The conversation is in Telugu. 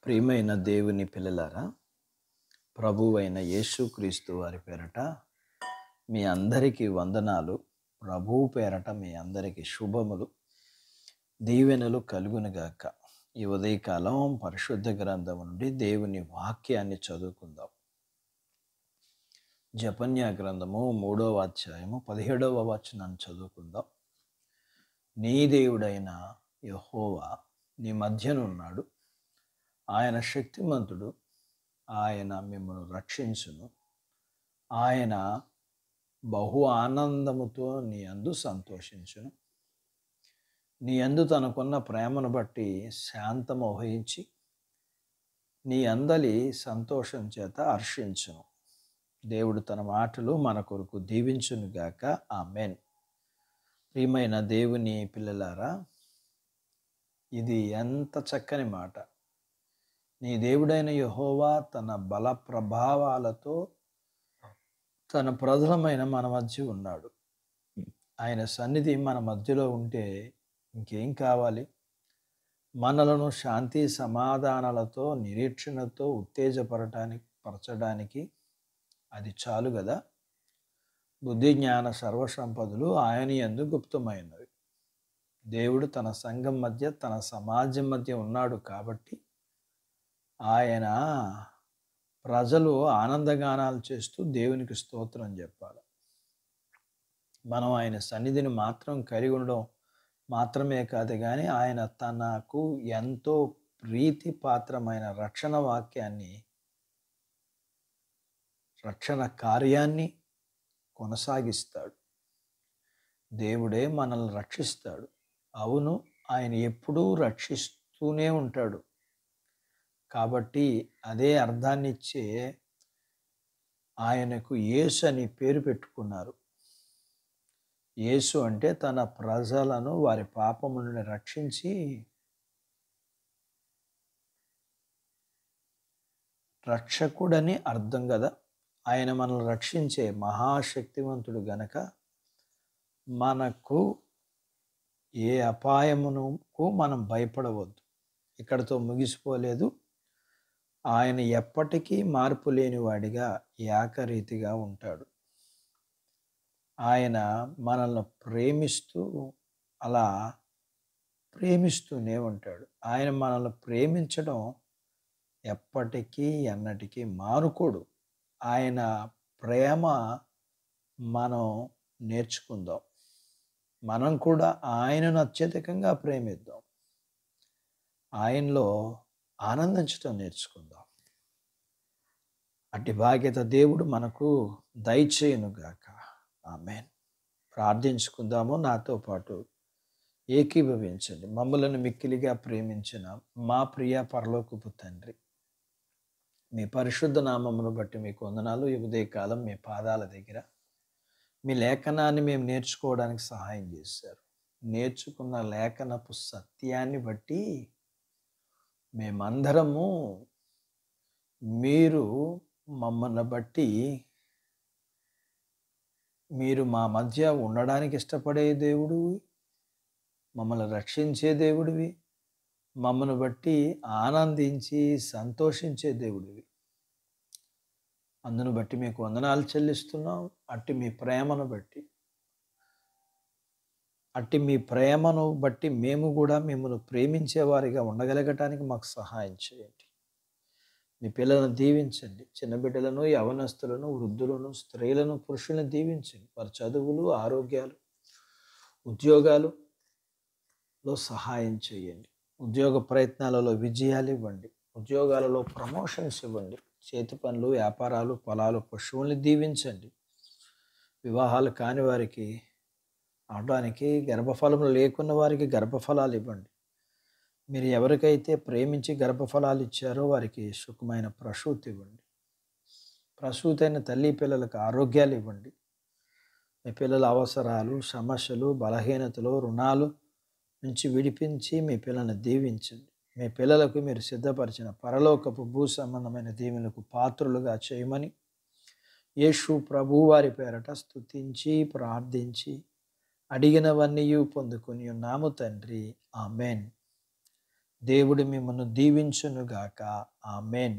ప్రియమైన దేవుని పిల్లలారా, ప్రభువైన యేసుక్రీస్తు వారి పేరట మీ అందరికీ వందనాలు. ప్రభువు పేరట మీ అందరికీ శుభములు, దీవెనలు కలుగునుగాక. ఈ ఉదయకాలం పరిశుద్ధ గ్రంథం నుండి దేవుని వాక్యాన్ని చదువుకుందాం. జపన్యా గ్రంథము 3వ అధ్యాయము 17వ వచనాన్ని చదువుకుందాం. నీ దేవుడైన యెహోవా నీ మధ్యనున్నాడు, ఆయన శక్తిమంతుడు, ఆయన మిమ్మల్ని రక్షించును, ఆయన బహు ఆనందముతో నీ యందు సంతోషించును. నీ యందు తనకున్న ప్రేమను బట్టి శాంతము వహించి నీ అందలి సంతోషం చేత హర్షించును. దేవుడు తన మాటలు మన కొరకు దీవించునుగాక. ఆమేన్. ప్రియమైన దేవుని పిల్లలారా, ఇది ఎంత చక్కని మాట. నీ దేవుడైన యెహోవా తన బల ప్రభావాలతో తన ప్రజలమైన మన మధ్య ఉన్నాడు. ఆయన సన్నిధి మన మధ్యలో ఉంటే ఇంకేం కావాలి? మనలను శాంతి సమాధానాలతో నిరీక్షణతో పరచడానికి అది చాలు కదా. బుద్ధి జ్ఞాన సర్వసంపదలు ఆయన యందు గుప్తమైనవి. దేవుడు తన సంఘం మధ్య, తన సమాజం మధ్య ఉన్నాడు కాబట్టి ఆయన ప్రజలు ఆనందగానాలు చేస్తూ దేవునికి స్తోత్రం చెప్పాలి. మనం ఆయన సన్నిధిని మాత్రం కలిగి ఉండడం మాత్రమే కాదు, కానీ ఆయన తనకు ఎంతో ప్రీతి పాత్రమైన రక్షణ వాక్యాన్ని, రక్షణ కార్యాన్ని కొనసాగిస్తాడు. దేవుడే మనల్ని రక్షిస్తాడు. అవును, ఆయన ఎప్పుడూ రక్షిస్తూనే ఉంటాడు. కాబట్టి అదే అర్థాన్నిచ్చే ఆయనకు యేసు అని పేరు పెట్టుకున్నారు. యేసు అంటే తన ప్రజలను వారి పాపముల నుండి రక్షించి రక్షకుడని అర్థం కదా. ఆయన మనల్ని రక్షించే మహాశక్తివంతుడు గనక మనకు ఏ అపాయమునకు మనం భయపడవద్దు. ఇక్కడితో ముగిసిపోలేదు. ఆయన ఎప్పటికీ మార్పు లేనివాడిగా ఏకరీతిగా ఉంటాడు. ఆయన మనల్ని ప్రేమిస్తూనే ఉంటాడు. ఆయన మనల్ని ప్రేమించడం ఎప్పటికీ ఎన్నటికీ మానుకోడు. ఆయన ప్రేమ మనం నేర్చుకుందాం. మనం కూడా ఆయనను అత్యధికంగా ప్రేమిద్దాం. ఆయనలో ఆనందించడం నేర్చుకుందాం. అట్టి బాధ్యత దేవుడు మనకు దయచేయునుగాక. ఆమేన్. ప్రార్థించుకుందాము. నాతో పాటు ఏకీభవించండి. మమ్మలను మిక్కిలిగా ప్రేమించిన మా ప్రియ పరలోకపు తండ్రి, మీ పరిశుద్ధ నామమును బట్టి మీకు వందనాలు. ఈ ఉదయకాలం మీ పాదాల దగ్గర మీ లేఖనాన్ని మేము నేర్చుకోవడానికి సహాయం చేశారు. నేర్చుకున్న లేఖనపు సత్యాన్ని బట్టి మేమందరము మీరు మమ్మల్ని బట్టి మీరు మా మధ్య ఉండడానికి ఇష్టపడే దేవుడివి, మమ్మల్ని రక్షించే దేవుడివి, మమ్మల్ని బట్టి ఆనందించి సంతోషించే దేవుడివి. అందును బట్టి మీకు వందనాలు చెల్లిస్తున్నాం. అట్టి మీ ప్రేమను బట్టి మేము కూడా మిమ్మల్ని ప్రేమించేవారిగా ఉండగలగటానికి మాకు సహాయం చేయండి. మీ పిల్లలను దీవించండి. చిన్న బిడ్డలను, యవనస్తులను, వృద్ధులను, స్త్రీలను, పురుషులను దీవించండి. వారి చదువులు, ఆరోగ్యాలు, ఉద్యోగాలలో సహాయం చేయండి. ఉద్యోగ ప్రయత్నాలలో విజయాలు ఇవ్వండి. ఉద్యోగాలలో ప్రమోషన్స్ ఇవ్వండి. చేతి పనులు, వ్యాపారాలు, పొలాలు, పశువుల్ని దీవించండి. వివాహాలు కాని వారికి అవడానికి, గర్భఫలములు లేకున్న వారికి గర్భఫలాలు ఇవ్వండి. మీరు ఎవరికైతే ప్రేమించి గర్భఫలాలు ఇచ్చారో వారికి సుఖమైన ప్రసూతి ఇవ్వండి. ప్రసూతి అయిన తల్లి పిల్లలకు ఆరోగ్యాలు ఇవ్వండి. మీ పిల్లల అవసరాలు, సమస్యలు, బలహీనతలు, రుణాలు నుంచి విడిపించి మీ పిల్లల్ని దీవించండి. మీ పిల్లలకు మీరు సిద్ధపరిచిన పరలోకపు భూ సంబంధమైన దీవెనలకు పాత్రులుగా చేయమని యేసు ప్రభు వారి పేరట స్తుతించి ప్రార్థించి అడిగినవన్నీ పొందుకొని ఉన్నాము తండ్రి. ఆమేన్. దేవుడు మిమ్మల్ని దీవించునుగాక. ఆమేన్.